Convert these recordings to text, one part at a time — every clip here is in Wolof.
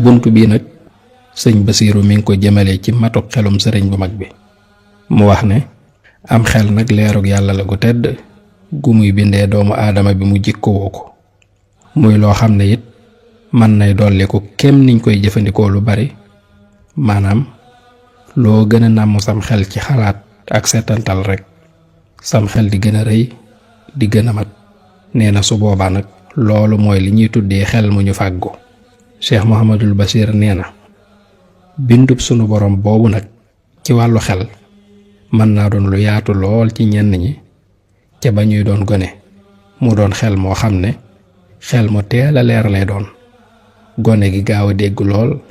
bunt bii nag sëñ Basiiru mi ngi ko jëmale ci matuk xelum sëriñ bu mag bi. mu wax ne am xel nag leerug yàlla la gu tedd gu muy bindee doomu aadama bi mu jikkowoo ko, muy loo xam ne it mën nay dolliku kem niñ koy jëfandikoo lu bari. maanaam loo gën a nàmm sam xel ci xalaat ak setantal rek sam xel di gën a rëy di gën a mat. nee na su boobaa nag loolu mooy li ñuy tuddee xel mu ñu fàggu. Cheikh Mouhamadul Bachir nee na bindub sunu borom boobu nag ci wàllu xel mën naa doon lu yaatu lool ci ñenn ñi ca ba ñuy doon gone, mu doon xel moo xam ne xel mu teel a leer lay doon. gone gi gaaw a dégg lool,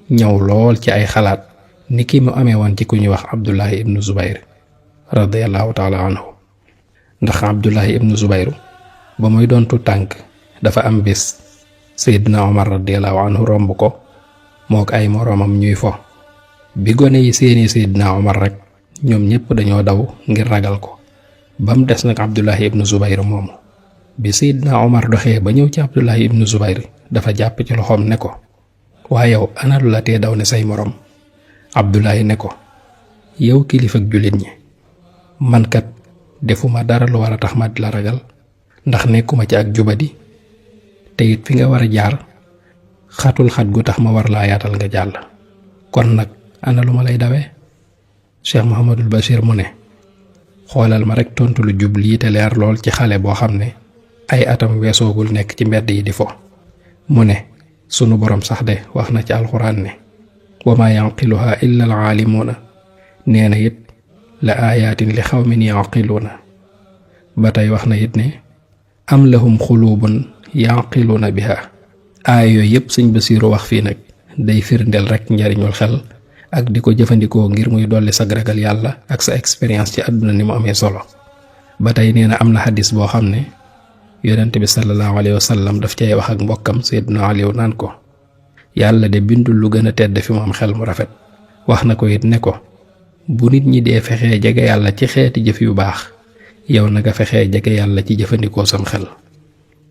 ñëw lool ci ay xalaat, ni ki mu amee woon ci ku ñuy wax Abdullahi ibnu Zubayr radiyallahu taala anhu. ndax Abdullahi ibnu Zubayr ba muy doon tu tànk dafa am bis Seydina Omar radiyallahu anhu romb ko mook ay moroomam ñuy fo. bi gone yi seeni Seydina Omar rek ñoom ñépp dañoo daw ngir ragal ko, ba mu des nag Abdullahi ibnu Zubayr moomu. bi Seydina Omar doxee ba ñëw ci Abdullahi ibnu Zubayr dafa jàpp ci loxoom ne ko, waaye yow ana lu la tee daw ne say moroom? Abdullahi ne ko, yow kilifa ak jullit ñi, man kat defuma dara lu war a tax ma di la ragal, ndax nekkuma ci ak jubadi, te it fi nga war a jaar xatul xat gu tax ma war laa yaatal nga jàll. kon nag ana lu ma lay dawee? Cheikh Mouhamadul Bachir mu ne, xoolal ma rek tontu lu jub lii te leer lool ci xale boo xam ne ay atam weesoogul nekk ci mbedd yi di fo. mu ne sunu borom sax de wax na ci alxuraan ne wa maa yanqiluha illa al aalimuuna. nee na it la aayaatin li xawmin yanqiluuna. ba tey wax na it ne am lahum xuluubun yanqiluuna biha. aay yooyu yépp sëñ Basiiru wax fii nag day firndeel rek njariñul xel ak di ko jëfandikoo ngir muy dolli sag ragal yàlla ak sa expérience ci àdduna ni mu amee solo. ba tey nee na am na xadis boo xam ne yonent bi sallallahu alayhi wa sallam daf cay wax ak mbokkam Seydina Aliou naan ko, yàlla de bindul lu gën a tedd fi mu am xel mu rafet. wax na ko it ne ko, bu nit ñi dee fexee jege yàlla ci xeeti jëf yu baax, yow na nga fexee jege yàlla ci jëfandikoo sam xel.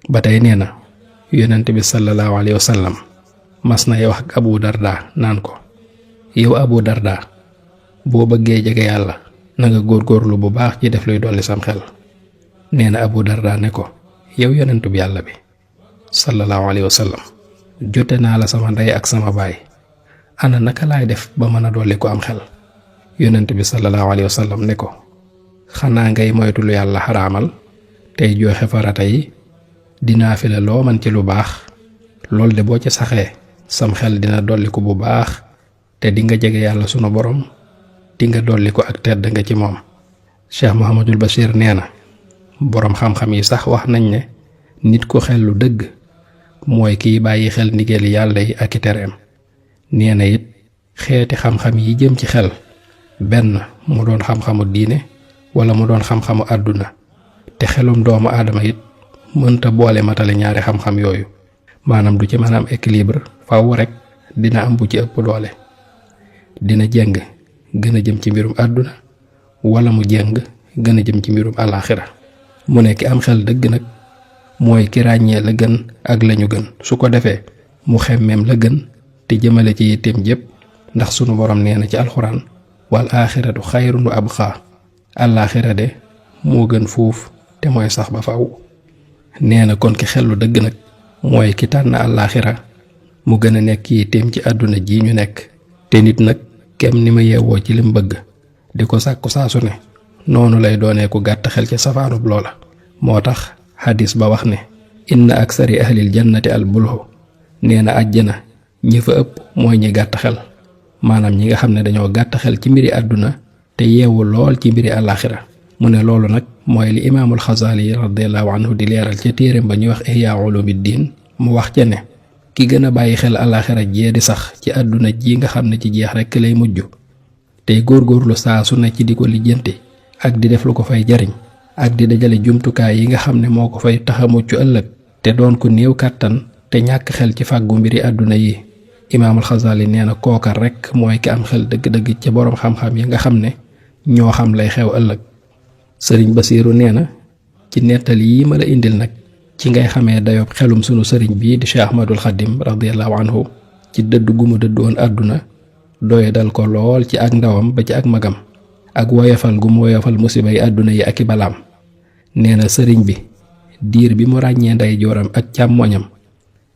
ba tey nee na yonent bi sallallahu alayhi wa sallam mas nay wax ak Abu Darda naan ko, yow Abu Darda, boo bëggee jege yàlla na nga góorgóorlu bu baax ci def luy dolli sam xel. nee na Abu Darda ne ko, yow yonentu bi yàlla bi sallallahu alayhi wa sallam, jote naa la sama ndey ak sama baay, ana naka laay def ba mën a dolli ko am xel? yonent bi sallallahu alayhi wa sallam ne ko, xanaa ngay moytu lu yàlla xaraamal tey joxe farata yi, dinaa fi la loo man ci lu baax. loolu de boo ci saxee sam xel dina dolli ko bu baax, te di nga jege yàlla sunu borom, di nga dolli ko ak tedd nga ci moom. Cheikh Mouhamadul Bachir nee na boroom xam-xam yi sax wax nañ ne nit ku xel lu dëgg mooy kiy bàyyi xel ndigali yàlla yi ak i tereem. nee na it xeeti xam-xam yi jëm ci xel, benn mu doon xam-xamu diine wala mu doon xam-xamu àdduna, te xelum doomu aadama it mënta boole matale ñaari xam-xam yooyu. maanaam du ci mën a am équilibre, faw rek dina am bu ci ëpp doole. dina jeng gën a jëm ci mbirum àdduna wala mu jeng gën a jëm ci mbirum alaaxira. mu ne ki am xel dëgg nag mooy ki ràññee la gën ak lañu gën, su ko defee mu xemmeem la gën te jëmale ci yitteem jépp, ndax sunu borom nee na ci alxuraan, wal aaxiratu xayrun wa abqaa. alaaxira de moo gën fuuf te mooy sax ba faw. nee na kon ki xel lu dëgg nag mooy ki tànn alaaxira mu gën a nekk yitteem ci àdduna ji ñu nekk. te nit nag kem ni ma yeewoo ci lim bëgg di ko sàkku saa su ne, noonu lay doonee ku gàtt xel ci safaanub loola. moo tax xadis ba wax ne inna aksari ahlil jannati al bulhu. nee na àjjana ñi fa ëpp mooy ñi gàtt xel, maanaam ñi nga xam ne dañoo gàtt xel ci mbiri àdduna te yeewu lool ci mbiri àllaaxira. mu ne loolu nag mooy li imaamul Xasaali radiyallahu anhu di leeral ca téereem ba ñuy wax Ihyaa Ulumuddin. mu wax ca ne ki gën a bàyyi xel àllaaxira jee di sax ci àdduna ji nga xam ne ci jeex rekk lay mujj, tey góorgóorlu saa su ne ci di ko lijjanti ak di def lu ko fay jariñ, ak di dajale jumtukaay yi nga xam ne moo ko fay tax a mucc ëllëg te doon ko néew kàttan te ñàkk xel ci fàggu mbiri àdduna yi. imaamul Xasaali nee na kooka rekk mooy ki am xel dëgg-dëgg ca boroom xam-xam yi nga xam ne ñoo xam lay xew ëllëg. sëriñ Basiiru nee na ci nettali yi ma la indil nag ci ngay xamee dayob xelum sunu sëriñ bii di Cheikh Ahmadul Xadim radiyallahu anhu ci dëdd gu mu dëdd woon àdduna doye dal ko lool ci ak ndawam ba ci ak magam ak woyofal gu mu woyofal musibay àdduna yi ak i balaam. nee na sëriñ bi diir bi mu ràññee nday jooram ak càmmoñam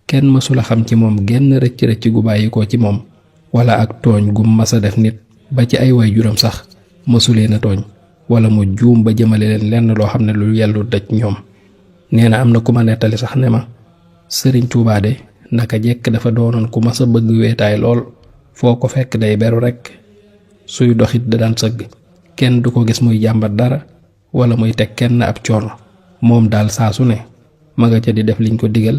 kenn mësula xam ci moom genn rëcc-rëcc gu bàyyikoo ci moom wala ak tooñ gum masa def nit ba ci ay way juram sax mësuleen a tooñ wala mu juum ba jëmale leen lenn loo xam ne lu yellu daj ñoom. nee na am na ku ma nettali sax ne ma sëriñ Tuubaa de naka jekk dafa doonoon ku masa bëgg weetaay lool foo ko fekk day beru rekk suy doxit da daan sëgg kenn du ko gis muy jàmbat dara wala muy teg kenn ab coono moom daal saa su ne ma nga ca di def liñ ko digal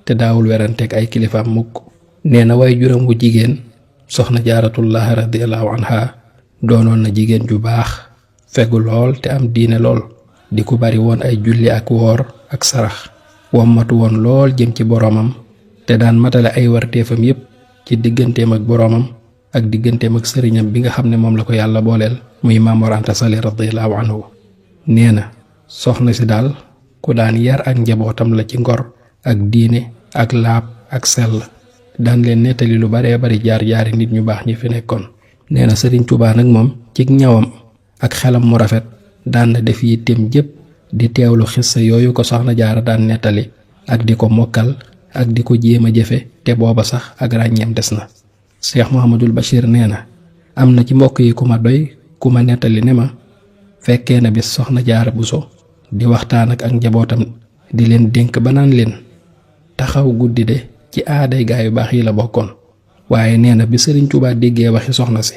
te daawul weranteeg ay kilifaam mukk. nee na way juram wu jigéen soxna Jaaratullaahi radiyallaahu anha doonoon na jigéen ju baax fegu lool te am diine lool di ku bari woon ay julli ak woor ak sarax wommatu woon lool jëm ci boroomam te daan matale ay warteefam yépp ci digganteem ak boroomam ak digganteem ak sëriñam bi nga xam ne moom la ko yàlla booleel muy Maam Mor Anta Sali radiyallaahu anhu. nee na soxna si daal ku daan yar ak njabootam la ci ngor ak diine ak laab ak sell daan leen nettali lu baree bari jaar-jaari nit ñu baax ñi fi nekkoon. nee na sëriñ Tuubaa nag moom ci ñawam ak xelam mu rafet daan na def yitteem jëpp di teewlu xissa yooyu ko soxna Jaara daan nettali ak di ko mokkal ak di ko jéem a jëfe te booba sax ak ràññeem des na. Cheikh Mouhamadul Bachir nee na am na ci mbokk yi ku ma doy ku ma nettali ne ma fekkee na bis soxna Jaara Buso di waxtaan ak njabootam di leen dénk ba naan leen taxaw guddi de ci aaday gaa yu baax yi la bokkoon. waaye nee na bi sëriñ Tuubaa déggee waxi soxna si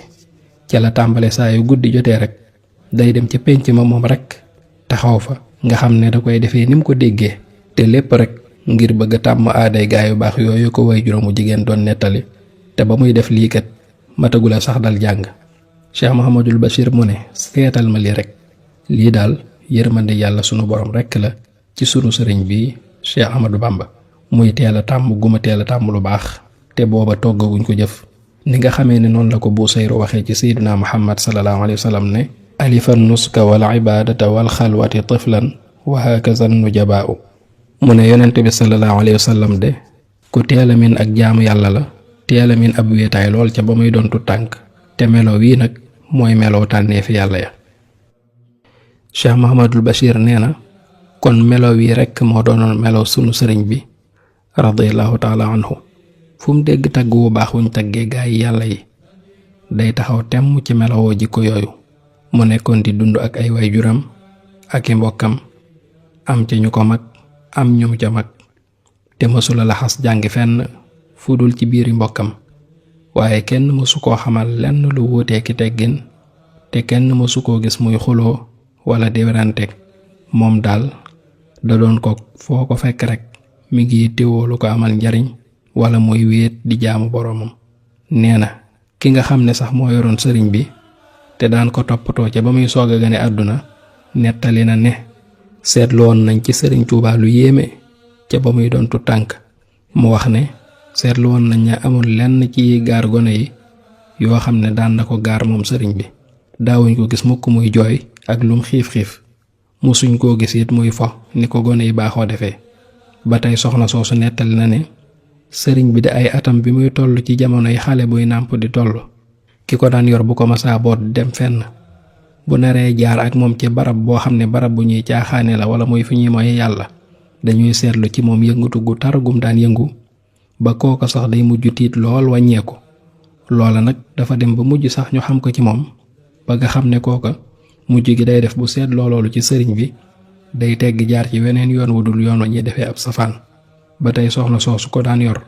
ca la tàmbale saa yu guddi jotee rek day dem ca pénc ma moom rek taxaw fa nga xam ne da koy defee ni mu ko déggee te lépp rek ngir bëgg a tàmm aaday gaa yu baax yooyu ko way juróomu jigéen doon nettali te ba muy def lii kat matagula sax dal jàng. Cheikh Mouhamadul Bachir mu ne seetal ma lii rek lii daal yërmande yàlla sunu borom rek la ci sunu sëriñ bi Cheikh Ahmadou Bamba muy teel a tàmm guma teel a tàmm lu baax te booba toggaguñ ko jëf. ni nga xamee ne noonu la ko Busayru waxee ci sayyidina Muhammad sallallahu alayhi wa sallam ne alifan nuska wal ibadata wal xalwati tiflan wa hakaza nujabaa'u. mu ne yonent bi sallallahu alayhi wa sallam de ku teel a min ak jaamu yàlla la teel a min ab wéetaay lool ca ba muy doon tu tànk te melo wii nag mooy meloo tànneefi yàlla ya. Cheikh Mouhamadul Bachir nee na kon melo wii rekk moo doonoon meloo sunu sëriñ bi radiyallahu taala anhu. fu mu dégg tagg wu baax wuñ taggee gaa yi yàlla yi day taxaw temm ci melowoo jikko yooyu. mu nekkoon di dund ak ay waajuram ak i mbokkam am ca ñu ko mag am ñum ca mag te mësula laxas jàngi fenn fu dul ci biiri mbokkam waaye kenn mësu koo xamal lenn lu wuutee ki teggin te kenn mësu koo gis muy xuloo wala di werante. moom daal da doon ko foo ko fekk rek mi ngi teewoo lu ko amal njariñ wala muy wéet di jaamu boroomam. nee na ki nga xam ne sax moo yoroon sëriñ bi te daan ko toppatoo ca ba muy soog a gane àdduna nettali na ne seetlu woon nañ ci sëriñ Tuubaa lu yéeme ca ba muy doon tu tànk. mu wax ne seetlu woon nañ ne amul lenn ci gaar gone yi yoo xam ne daan na ko gaar moom sëriñ bi. daawuñ ko gis mukk muy jooy ak lum xiif-xiif musuñ koo gis it muy fo ni ko gone yi baaxoo defee. ba tey soxna soosu nettali na ne sëriñ bi de ay atam bi muy toll ci jamonoy xale buy nàmp di toll ki ko daan yor bu ko masaa boot dem fenn bu naree jaar ak moom ci barab boo xam ne barab bu ñuy caaxaane la wala muy fi ñuy moye yàlla dañuy seetlu ci moom yëngatu gu tar gum daan yëngu ba kooko sax day mujj tiit lool wàññeeku. loola nag dafa dem ba mujj sax ñu xam ko ci moom ba nga xam ne kooka mujj gi day def bu seet loolu ci sëriñ bi day tegg jaar ci weneen yoon wu dul yoon wa ñuy defee ab safaan. ba tey soxna soosu ko daan yor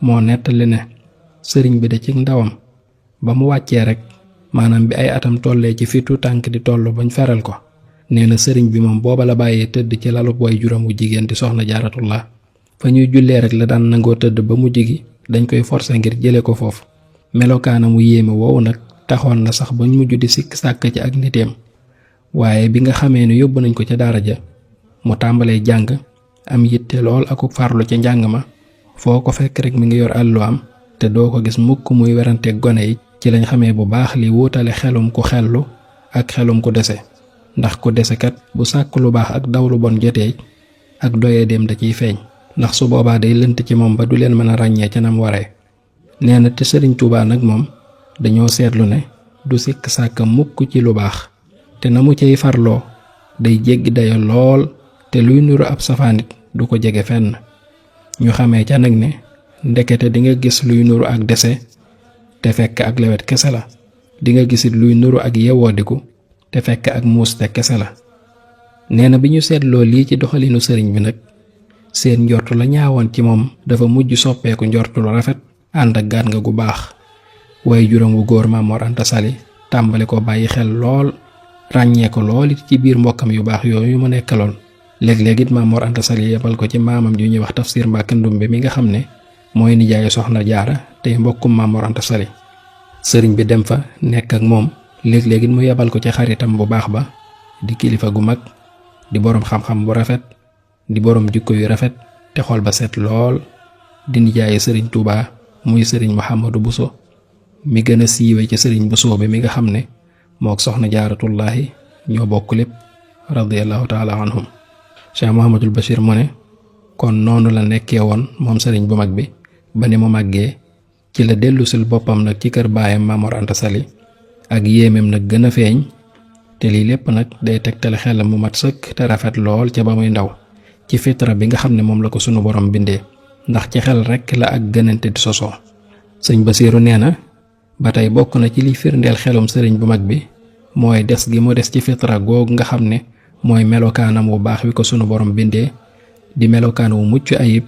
moo nettali ne sëriñ bi de ci ndawam ba mu wàccee rek maanaam bi ay atam tollee ci fitu tànk di toll bañ feral ko nee na sëriñ bi moom booba la bàyyee tëdd ci lalub way juram wu jigéen di soxna Jaaratullah. fa ñuy jullee rek la daan nangoo tëdd ba mujj gi dañ koy forcer ngir jële ko foofu. melokaanam wu yéeme woowu nag taxoon na sax bañ mujj di sikk sàkk ci ak niteem waaye bi nga xamee ne yóbbu nañ ko ca daara ja mu tàmbalee jàng am yitte lool akuk farlu ca njàng ma, foo ko fekk rek mi ngi yor àlluwaam te doo ko gis mukk muy werante gone yi. ci lañ xamee bu baax li wuutale xelum ku xellu ak xelum ku dese, ndax ku dese kat bu sàkk lu baax ak daw lu bon jotee ak doyee dem da ciy feeñ, ndax su boobaa day lënt ci moom ba du leen mën a ràññee ca nam waree. nee na te Sëriñ Tuubaa nag moom dañoo seetlu ne du sikk sàkk mukk ci lu baax, te na mu cay farloo day jéggi dayo lool, te luy nuru ab safaanit du ko jege fenn. ñu xamee ca nag ne ndekete di nga gis luy nuru ak dese te fekk ak lewet kese la, di nga gisit luy nuru ak yewoodiku te fekk ak muus te kese la. nee na bi ñu seetloo lii ci doxalinu sëriñ bi nag seen njortu la ñaawoon ci moom dafa mujj soppeeku njortu lu rafet ànd ak gaan nga gu baax. waaye juróom wu góor Maam Mor Anta Sali tàmbali ko bàyyi xel lool, ràññee ko lool it ci biir mbokkam yu baax yooyu mu nekkaloon. léeg-léeg it Maam Mor Anta Sali yebal ko ci maamam ju ñuy wax Tafsir Mbàkke Ndumbe mi nga xam ne mooy nijaayu Soxna Jaara tey mbokkum Maam Mor Anta Sali. sëriñ bi dem fa nekk ak moom, léeg-léeg it mu yebal ko ci xaritam bu baax ba di kilifa gu mag, di boroom xam-xam bu rafet, di boroom jikko yu rafet te xol ba set lool, di nijaayu sëriñ Tuubaa muy sëriñ Muhammadu Buso mi gën a siiwe ci sëriñ Buso bi mi nga xam ne mook Soxna Jaaratullaahi ñoo bokk lépp radiyallahu taala anhum. Cheikh Mouhamadul Bachir mu ne kon noonu la nekkee woon moom sëriñ bu mag bi ba ni mu màggee ci la dellusil boppam nag ci kër baayam Maam Mor Anta Sali, ak yéemeem nag gën a feeñ, te lii lépp nag day tegtale xelam mu mat sëkk te rafet lool ca ba muy ndaw ci fitra bi nga xam ne moom la ko sunu borom bindee, ndax ci xel rekk la ak gënante di sosoo. sëñ Basiiru nee na ba tey bokk na ci liy firndeel xelum sëriñ bu mag bi mooy des gi mu des ci fitra googu nga xam ne mooy melokaanam wu baax wi ko sunu borom bindee, di melokaan wu mucc ayib,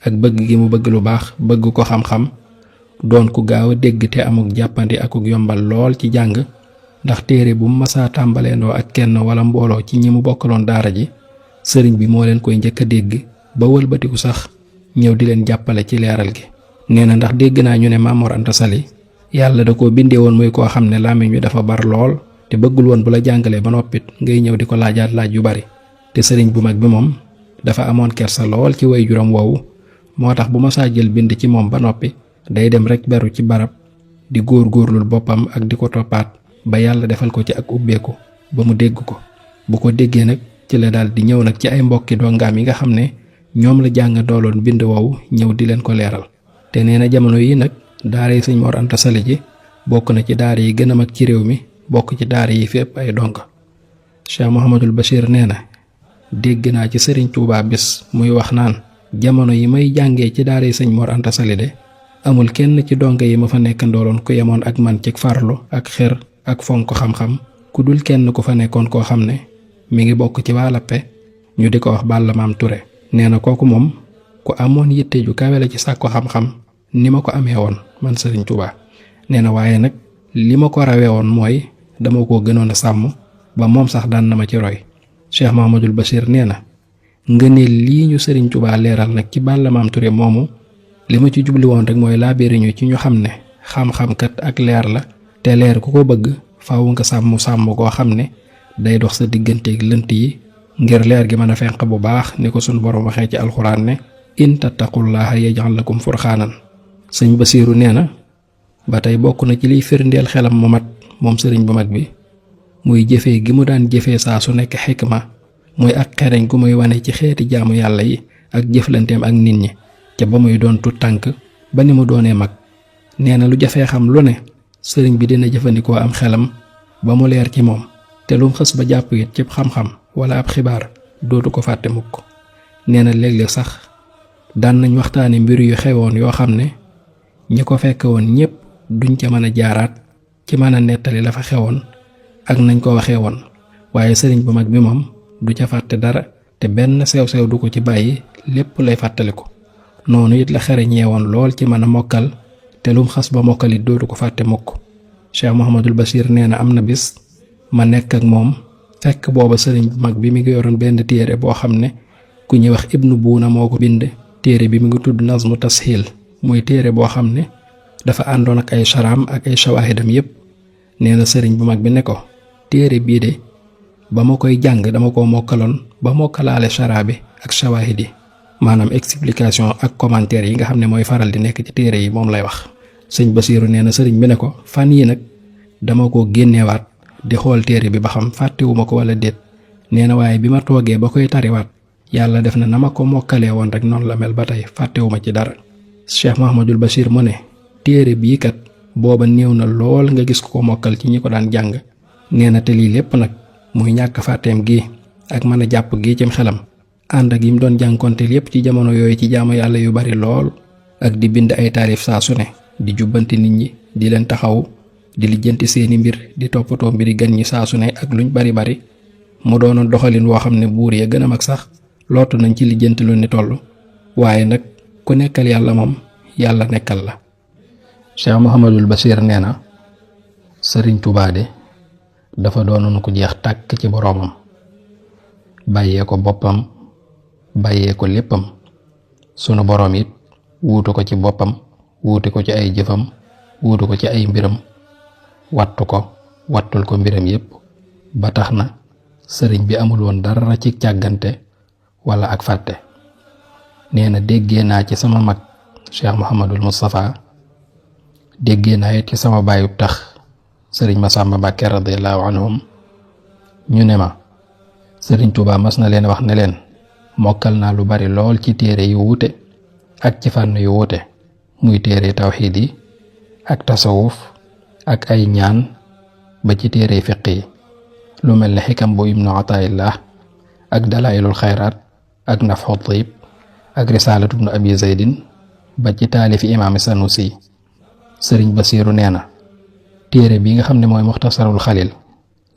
ak bëgg gi mu bëgg lu baax, bëgg ko xam-xam, doon ku gaaw a dégg te amuk jàppandi akuk yombal lool ci jàng, ndax téere bu mu masaa tàmbaleendoo ak kenn wala mbooloo ci ñi mu bokkaloon daara ji sëriñ bi moo leen koy njëkk a dégg ba wëlbatiku sax ñëw di leen jàppale ci leeral gi. nee na ndax dégg naa ñu ne Maam Mor Anta Sali yàlla da koo bindee woon muy koo xam ne làmmiñ wi dafa bar lool, te bëggul woon bu la jàngalee ba noppit ngay ñëw di ko laajaat laaj yu bari. te sëriñ bu mag bi moom dafa amoon kersa lool ci way juram woowu, moo tax bu ma saa jël bind ci moom ba noppi day dem rek beru ci barab di góor-góorlul boppam ak di ko toppaat ba yàlla defal ko ci ak ubbeeku ba mu dégg ko. bu ko déggee nag ci la daal di ñëw nag ci ay mbokki dongaam yi nga xam ne ñoom la jàng dooloon bind woowu ñëw di leen ko leeral. te nee na jamono yi nag daara yi sëñ Mor Anta Sali ji bokk na ci daara yi gën a mag ci réew mi, bokk ci daara yi fépp ay donk. Cheikh Mouhamadul Bachir nee na dégg naa ci sëriñ Tuubaa bis muy wax naan jamono yi may jàngee ci daara yi sëñ Mor Anta Sali de amul kenn ci donk yi ma fa nekk ndooloon ku yemoon ak man ci farlu ak xër ak fonk xam-xam ku dul kenn ku fa nekkoon koo xam ne mi ngi bokk ci waa Lappe ñu di ko wax Balla Maam Ture. nee na kooku moom ku amoon yitte ju kawe la ci sàkku xam-xam ni ma ko amee woon man sëriñ Tuubaa. nee na waaye nag li ma ko rawee woon mooy dama ko gënoon a sàmm ba moom sax daan na ma ci roy. Cheikh Mouhamadul Bachir nee na ngëneel lii ñu sëriñ Tuubaa leeral nag ci Balla Maam Ture moomu li ma ci jubli woon rek mooy laabiri ñu ci ñu xam ne xam-xam kat ak leer la, te leer ku ko bëgg faaw nga sàmm koo xam ne day dox sa digganteeg lënt yi ngir leer gi mën a fenq bu baax ni ko sunu borom waxee ci alxuraan ne in tattaqullaha yaj'al lakum furxaanan. sëñ Basiiru nee na ba tey bokk na ci liy firndeel xelam mu mat moom sëriñ bu mag bi muy jëfee gi mu daan jëfee saa su nekk xikma, muy ak xereñ gu muy wane ci xeeti jaamu yàlla yi ak jëflanteem ak nit ñi ca ba muy doon tut tànk ba ni mu doonee mag. nee na lu jafee xam lu ne sëriñ bi dina jëfandikoo am xelam ba mu leer ci moom, te lum xës ba jàpp it ci xam-xam wala ab xibaar dootu ko fàtte mukk. nee na léeg-léeg sax daan nañ waxtaane mbir yu xewoon yoo xam ne ñi ko fekke woon ñépp duñ ca mën a jaaraat ci mën a nettali la fa xewoon ak nañ ko waxee woon, waaye sëriñ bu mag bi moom du ca fàtte dara te benn sew-sew du ko ci bàyyi, lépp lay fàttaliku. noonu it la xereñee woon lool ci mën a mokkal, te lum xas ba mokkal it dootu ko fàtte mukk. Cheikh Mouhamadul Bachir nee na am na bis ma nekk ak moom fekk booba sëriñ bu mag bi mi ngi yoroon benn téere boo xam ne ku ñuy wax Ibnu Buuna moo ko bind. téere bi mi ngi tudd Nazmu Tashil, muy téere boo xam ne dafa àndoon ak ay sharaam ak ay shawaahidam yépp. nee na sëriñ bu mag bi ne ko téere bii de ba ma koy jàng dama ko mokkaloon ba mokkalaale chara bi ak shawahid yi maanaam explication ak commentaire yi nga xam ne mooy faral di nekk ci téere yi moom lay wax. sëñ Basiiru nee na sëriñ bi ne ko fan yi nag dama ko génneewaat di xool téere bi ba xam fàttewuma ko wala déet. nee na waaye bi ma toogee ba koy tariwaat yàlla def na ma ko mokkalee woon rek noonu la mel ba tey fàttewuma ci dara. Cheikh Mouhamadul Bachir mu ne téere bii kat booba néew na lool nga gis ko mokkal ci ñi ko daan jàng. nee na te lii lépp nag muy ñàkk fàtteem gi ak mën a jàpp gi cim xelam ànd ak yi mu doon jànkonteel yépp ci jamono yooyu ci jaamu yàlla yu bari lool ak di bind ay taalif saa su ne di jubbanti nit ñi di leen taxaw di lijjanti seeni mbir di toppatoo mbiri gan ñi saa su ne ak luñ bari mu doonoon doxalin woo xam ne buur ya gën a mag sax lootu nañ ci lijjanti lu ni toll waaye nag ku nekkal yàlla moom yàlla nekkal la. Cheikh Mouhamadul Bachir nee na Sëriñ Tuubaa de dafa doonoon ku jeex tàkk ci boroomam bàyyee ko boppam bàyyee ko léppam sunu boroom it wuutu ko ci boppam wuutu ko ci ay jëfam wuutu ko ci ay mbiram wattul ko mbiram yépp ba tax na sëriñ bi amul woon dara ci càggante wala ak fàtte. nee na déggee naa ci sama mag Cheikh Mouhamadul Moustapha déggee naa it ci sama baayub tax sëriñ Masamba Mbàkke radiyallahu anhum ñu ne ma sëriñ Tuubaa mas na leen wax ne leen mokkal naa lu bari lool ci téere yu wuute ak ci fànn yu wuute muy téere tawxiid yi ak tasawuf ak ay ñaan ba ci téere fiq yi lu mel ne xikam bu ibnu ataillah ak dalailul xayraat ak nafxu tayib ak risaalatu ibnu abi zaydin ba ci taalifi imaam sanusi. sëriñ Basiiru nee na téere bi nga xam ne mooy muxtasarul xalil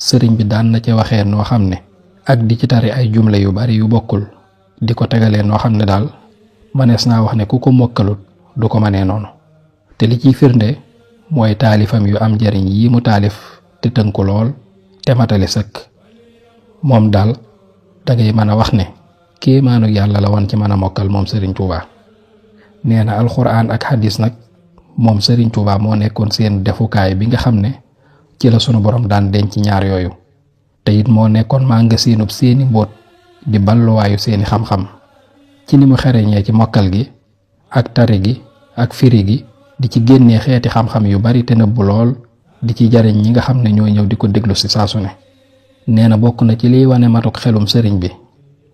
sëriñ bi daan na ca waxee noo xam ne ak di ci tari ay jumla yu bari yu bokkul di ko tegalee noo xam ne daal mënees naa wax ne ku ko mokkalut du ko mënee noonu. te li ciy firnde mooy taalifam yu am njariñ yi mu taalif te tënku lool te matali sëkk. moom daal dangay mën a wax ne kéemaanu yàlla la woon ci mën a mokkal moom Sëriñ Tuubaa. nee na alxuraan ak xadis nag moom Sëriñ Tuubaa moo nekkoon seen defukaay bi nga xam ne ci la sunu borom daan denc ñaar yooyu te it moo nekkoon màngasinub seeni mbóot di balluwaayu seeni xam-xam ci ni mu xereñee ci mokkal gi ak tari gi ak firi gi di ci génnee xeeti xam-xam yu bari te nëbbu lool di ci jariñ ñi nga xam ne ñoo ñëw di ko déglu si saa su ne. nee na bokk na ci liy wane matuk xelum sëriñ bi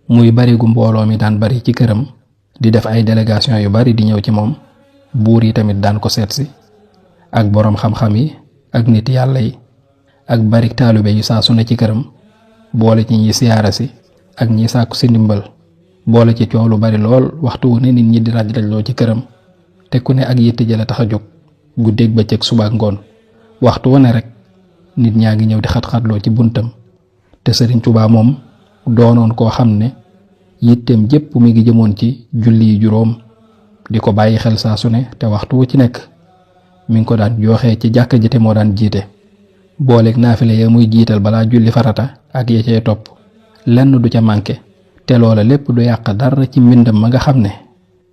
muy bari gu mbooloo mi daan bari ci këram di def ay délégation yu bari di ñëw ci moom buur yi tamit daan ko seetsi ak boroom xam-xam yi ak nit yàlla yi ak bari taalibe yu saa su ne ci këram boole ci ñi siyaara si ak ñi sàkku si ndimbal boole ci coow lu bari lool waxtu wu ne nit ñi di raj-rajloo ci këram te ku ne ak yitte jële tax a jóg guddeeg bëccëg suba ak ngoon waxtu wu ne rek nit ñaa ngi ñëw di xat-xatloo ci buntam te Sëriñ Tuubaa moom doonoon koo xam ne yitteem jépp mi ngi jëmoon ci julli yi juróom di ko bàyyi xel saa su ne te waxtu wu ci nekk mi ngi ko daan jooxee ci jàkka ji te moo daan jiite booleeg naafile ya muy jiital balaa julli farata ak ya cee topp lenn du ca manqué te loola lépp du yàq dara ci mbindam ma nga xam ne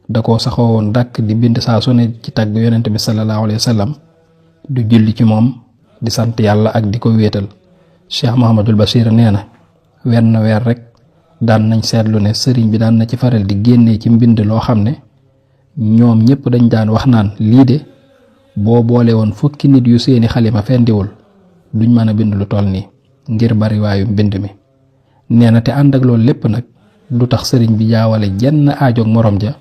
da koo saxoo woon dàkk di bind saa su ne ci tàgg yonent bi sallallahu alayhi wa sallam du julli ci moom di sant yàlla ak di ko wéetal. Cheikh Mouhamadul Bachir nee na wenn weer rek daan nañ seetlu ne sëriñ bi daan na ci faral di génnee ci mbind loo xam ne ñoom ñëpp dañ daan wax naan lii de boo boole woon fukki nit yu seeni xalima fendiwul duñ mën a bind lu toll nii ngir bari waayu mbind mi. nee na te ànd ak loolu lépp nag du tax sëriñ bi jaawale jenn aajoog morom ja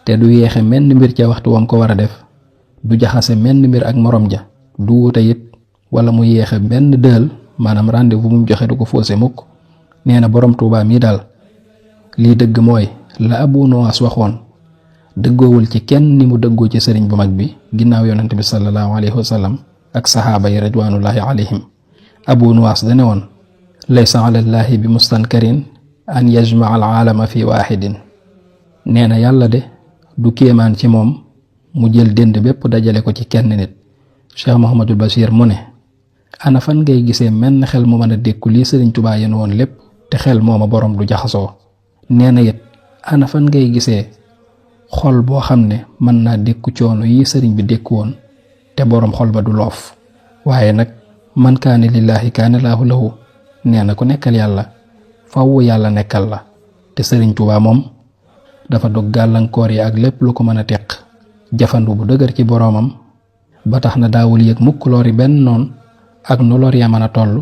te du yeexe menn mbir ca waxtu wam ko war a def du jaxase menn mbir ak morom ja du wuute it wala mu yeexe benn dël maanaam rendez-vous mu joxe du ko faussé mukk. nee na borom Tuubaa mii daal lii dëgg mooy la Abu Nuwas waxoon dëggoowul ci kenn ni mu dëggoo ci sëriñ bu mag bi ginnaaw yonent bi sallallahu alayhi wa sallam ak saxaaba yi ridwanullahi alayhim. Abu Nuwas dane woon laysa ala llahi bi mustankarin an yajmaa al aalama fi waaxidin. nee na yàlla de du kéemaan ci moom mu jël dënd bépp dajale ko ci kenn nit. Cheikh Mouhamadul Bachir mu ne ana fan ngay gisee menn xel mu mën a dékku lii Sëriñ Tuubaa yéen woon lépp te xel mooma borom du jaxasoo. nee na it ana fan ngay gisee xol boo xam ne mën naa dékku coono yi sëriñ bi dékku woon te borom xol ba du loof. waaye nag man kaane lillaahi kaane laahu lahu nee na ku nekkal yàlla fawwu yàlla nekkal la. te Sëriñ Tuubaa moom dafa dog gàllankoor yi ak lépp lu ko mën a teq jafandu bu dëgër ci boroomam ba tax na daawul yëg mukk lori benn noon ak nu lor ya mën a toll,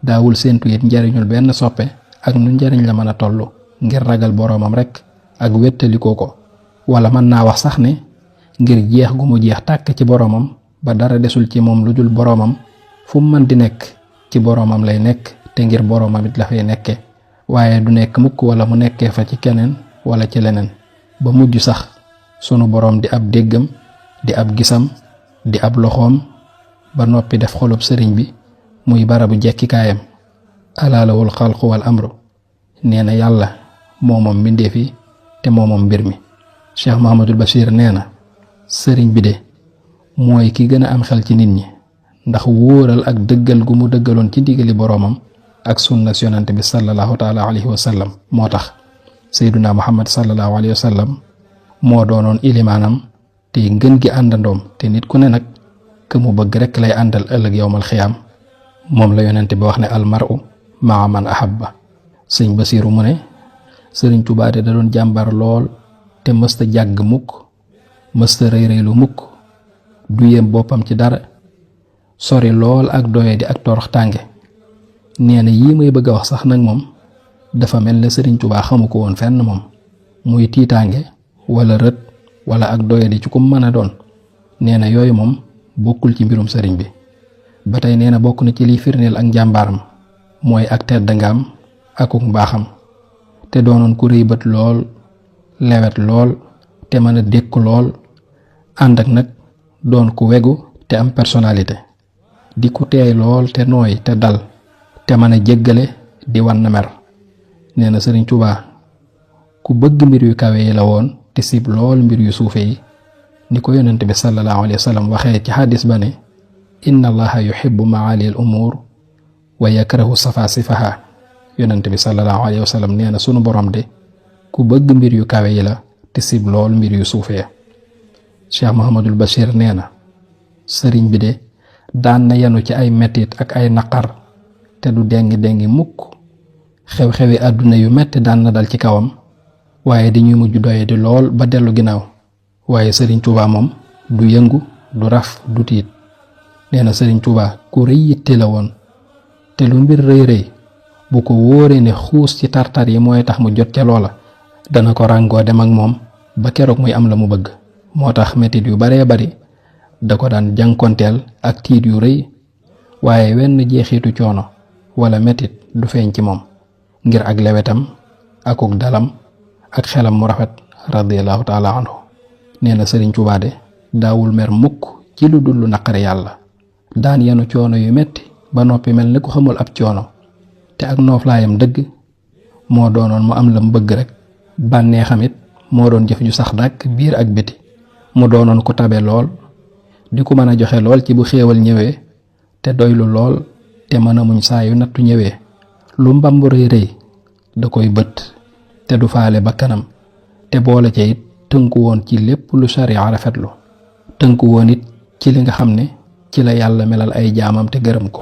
daawul séentu it njariñul benn soppe ak nu njariñ la mën a toll ngir ragal boroomam rekk ak wéttalikoo ko, wala mën naa wax sax ne ngir jeex gu mu jeex tàkk ci boroomam ba dara desul ci moom lu dul boroomam. fu mu mën di nekk ci boroomam lay nekk te ngir boroomam it la fay nekke, waaye du nekk mukk wala mu nekkee fa ci keneen wala ci leneen, ba mujj sax sunu boroom di ab déggam di ab gisam di ab loxoom ba noppi def xolub sëriñ bi muy barabu jekkikaayam. alaa lahul xalqu wal amru, nee na yàlla moomoom mbindeef yi te moomoom mbir mi. Cheikh Mouhamadul Bachir nee na sëriñ bi de mooy ki gën a am xel ci nit ñi, ndax wóoral ak dëggal gu mu dëggaloon ci ndigali boroomam ak sunna yonent bi sallallahu taala alayhi wa sallam. moo tax sayduna muhammad sallallahu alayhi wa sallam moo doonoon ilimaanam te ngën gi àndandoom, te nit ku ne nag ke mu bëgg rekk lay àndal ëllëg yowmal xiyaam. moom la yonent bi wax ne almaru maa man ahabba. sëñ Basiiru mu ne Sëriñ Tuubaa de da doon jàmbar lool te mësta jàgg mukk, mësta rëy-rëylu mukk, du yem boppam ci dara, sori lool ak doye di ak torox tànge. nee na yii may bëgg a wax sax nag moom dafa mel ne Sëriñ Tuubaa xamu ko woon fenn moom, muy tiitaange wala rët wala ak doye di ci ku mën a doon. nee na yooyu moom bokkul ci mbirum sëriñ bi. ba tey nee na bokk na ci liy firndeel ak njàmbaaram mooy ak tedd ngaam akuk mbaaxam, te doonoon ku rëy bët lool, lewet lool te mën a dékku lool, ànd ak nag doon ku wegu te am personnalité, di ku teey lool te nooy te dal te mën a jéggale di wan na mer. nee na Sëriñ Tuubaa ku bëgg mbir yu kawe yi la woon te sib lool mbir yu suufe yi, ni ko yonent bi sallallahu alayhi wa sallam waxee ci xadis ba ne inna allaha yuhibbu maali al umuur wa yakrahu safasifaha. yonent bi sallallahu alayhi wa sallam nee na sunu borom de ku bëgg mbir yu kawe yi la te sib lool mbir yu suufee. Cheikh Mouhamadul Bachir nee na sëriñ bi de daan na yanu ci ay mettit ak ay naqar te du dengi mukk. xew-xewi àdduna yu metti daan na dal ci kawam, waaye dañuy mujj doye di lool ba dellu ginnaaw, waaye Sëriñ Tuubaa moom du yëngu du raf du tiit. nee na Sëriñ Tuubaa ku rëy yitte la woon, te lu mbir rëy rëy bu ko wóoree ne xuus ci tartar yi mooy tax mu jot ca loola, dana ko ràngoo dem ak moom ba keroog muy am la mu bëgg. moo tax metit yu baree bari da ko daan jànkonteel ak tiit yu rëy, waaye wenn jeexitu coono wala metit du feeñ ci moom, ngir ak lewetam akuk dalam ak xelam mu rafet radiyallahu taala anhu. nee na Sëriñ Tuubaa de daawul mer mukk ci lu dul lu naqari yàlla, daan yenu coono yu metti ba noppi mel ni ku xamul ab coono, te ak nooflaayam dëgg moo doonoon mu am la mu bëgg rek. bànneexam it moo doon jëf ju sax dàkk biir ak biti. mu doonoon ku tabe lool, di ku mën a joxe lool ci bu xéewal ñëwee, te doylu lool te mën a muñ saa yu nattu ñëwee. lu mbamb rëy rëy da koy bët te du faale ba kanam, te boole ca it tënku woon ci lépp lu sariya rafetlu, tënku woon it ci li nga xam ne ci la yàlla melal ay jaamam te gërëm ko.